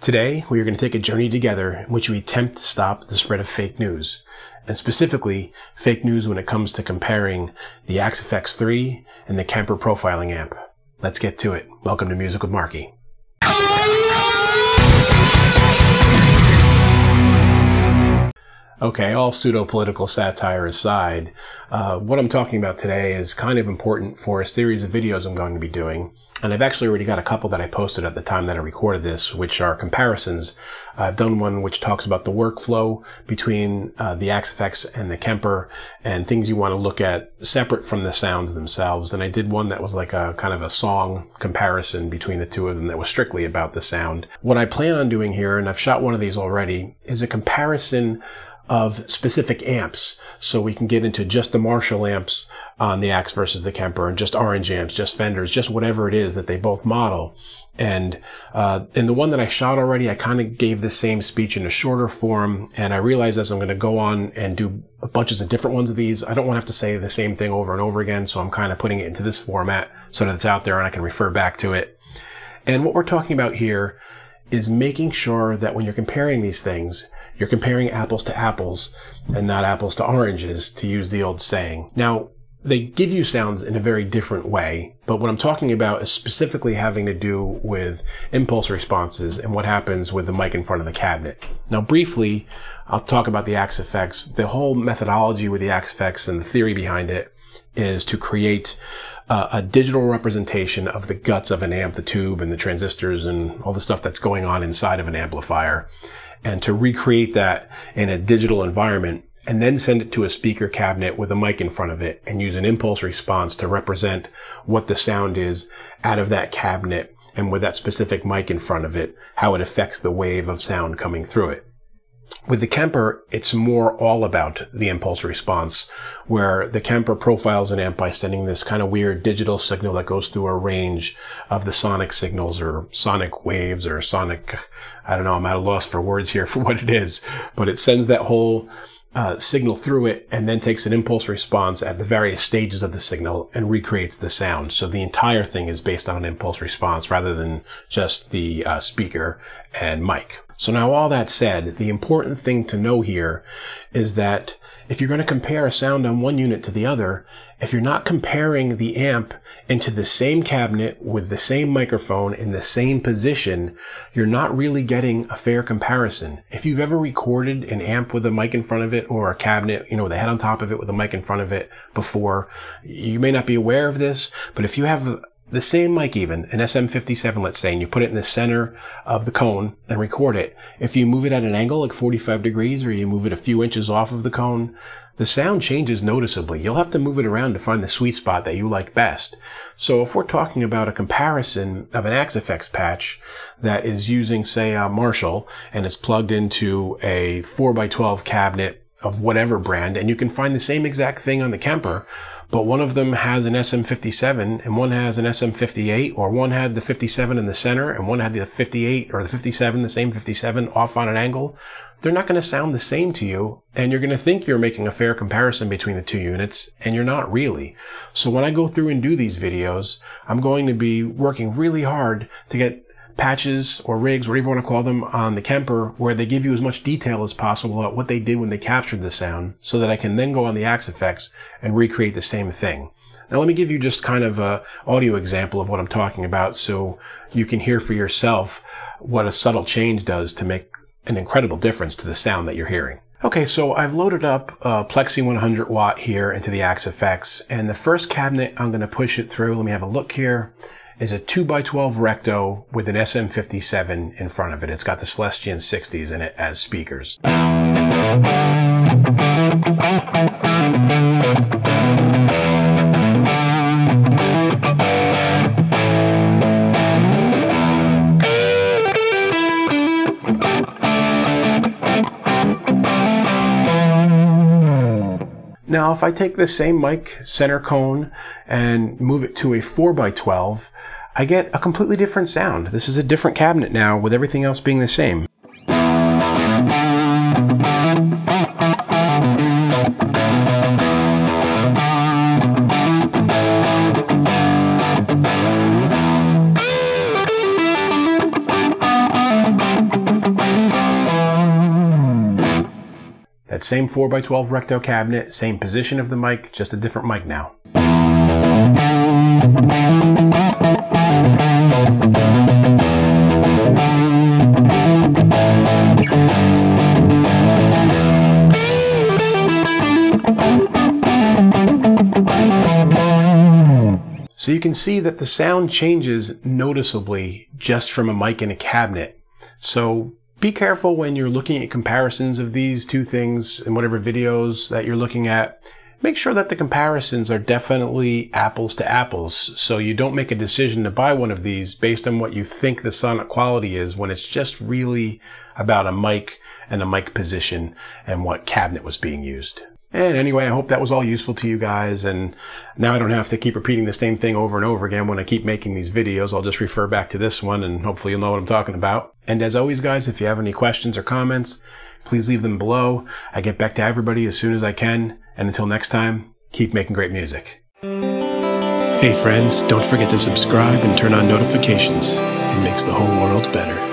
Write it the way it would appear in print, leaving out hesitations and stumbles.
Today, we are going to take a journey together in which we attempt to stop the spread of fake news, and specifically fake news when it comes to comparing the Axe 3 and the Kemper Profiling Amp. Let's get to it. Welcome to Music with Marky. Okay, all pseudo-political satire aside, what I'm talking about today is kind of important for a series of videos I'm going to be doing. And I've actually already got a couple that I posted at the time that I recorded this, which are comparisons. I've done one which talks about the workflow between the Axe and the Kemper and things you want to look at separate from the sounds themselves. And I did one that was like a kind of a song comparison between the two of them that was strictly about the sound. What I plan on doing here, and I've shot one of these already, is a comparison of specific amps, so we can get into just the Marshall amps on the Axe versus the Kemper, and just orange amps, just Fenders, just whatever it is that they both model. And in the one that I shot already, I kind of gave the same speech in a shorter form, and I realized as I'm going to go on and do bunches of different ones of these, I don't want to have to say the same thing over and over again, so I'm kind of putting it into this format so that it's out there and I can refer back to it. And what we're talking about here is making sure that when you're comparing these things, you're comparing apples to apples and not apples to oranges, to use the old saying. Now, they give you sounds in a very different way, but what I'm talking about is specifically having to do with impulse responses and what happens with the mic in front of the cabinet. Now, briefly, I'll talk about the Axe effects. The whole methodology with the Axe effects and the theory behind it is to create a digital representation of the guts of an amp, the tube and the transistors and all the stuff that's going on inside of an amplifier, and to recreate that in a digital environment and then send it to a speaker cabinet with a mic in front of it and use an impulse response to represent what the sound is out of that cabinet, and with that specific mic in front of it, how it affects the wave of sound coming through it. With the Kemper, it's more all about the impulse response, where the Kemper profiles an amp by sending this kind of weird digital signal that goes through a range of the sonic signals or sonic waves or sonic, I don't know, I'm at a loss for words here for what it is, but it sends that whole signal through it and then takes an impulse response at the various stages of the signal and recreates the sound. So the entire thing is based on an impulse response rather than just the speaker and mic. So now, all that said, the important thing to know here is that if you're going to compare a sound on one unit to the other, if you're not comparing the amp into the same cabinet with the same microphone in the same position, you're not really getting a fair comparison. If you've ever recorded an amp with a mic in front of it, or a cabinet, with a head on top of it with a mic in front of it before, you may not be aware of this, but if you have the same mic, even an SM57, let's say, and you put it in the center of the cone and record it, if you move it at an angle like 45 degrees or you move it a few inches off of the cone, the sound changes noticeably. You'll have to move it around to find the sweet spot that you like best. So if we're talking about a comparison of an Axe effects patch that is using, say, a Marshall, and it's plugged into a 4x12 cabinet of whatever brand, and you can find the same exact thing on the Kemper, but one of them has an SM57 and one has an SM58, or one had the 57 in the center and one had the 58 or the 57, the same 57 off on an angle, they're not going to sound the same to you, and you're going to think you're making a fair comparison between the two units, and you're not really. So when I go through and do these videos, I'm going to be working really hard to get patches or rigs, whatever you want to call them, on the Kemper, where they give you as much detail as possible about what they did when they captured the sound, so that I can then go on the Axe effects and recreate the same thing. Now let me give you just kind of an audio example of what I'm talking about, so you can hear for yourself what a subtle change does to make an incredible difference to the sound that you're hearing. Okay, so I've loaded up Plexi 100 watt here into the Axe effects, and the first cabinet I'm going to push it through, let me have a look here, is a 2x12 recto with an SM57 in front of it. It's got the Celestion 60s in it as speakers. Now, if I take this same mic center cone and move it to a 4x12, I get a completely different sound. This is a different cabinet now, with everything else being the same. That same 4x12 recto cabinet, same position of the mic, just a different mic now. So you can see that the sound changes noticeably just from a mic in a cabinet. So be careful when you're looking at comparisons of these two things in whatever videos that you're looking at. Make sure that the comparisons are definitely apples to apples, so you don't make a decision to buy one of these based on what you think the sonic quality is when it's just really about a mic and a mic position and what cabinet was being used. And anyway, I hope that was all useful to you guys, and now I don't have to keep repeating the same thing over and over again when I keep making these videos. I'll just refer back to this one and hopefully you'll know what I'm talking about. And as always guys, if you have any questions or comments, please leave them below. I get back to everybody as soon as I can, and until next time, keep making great music. Hey friends, don't forget to subscribe and turn on notifications. It makes the whole world better.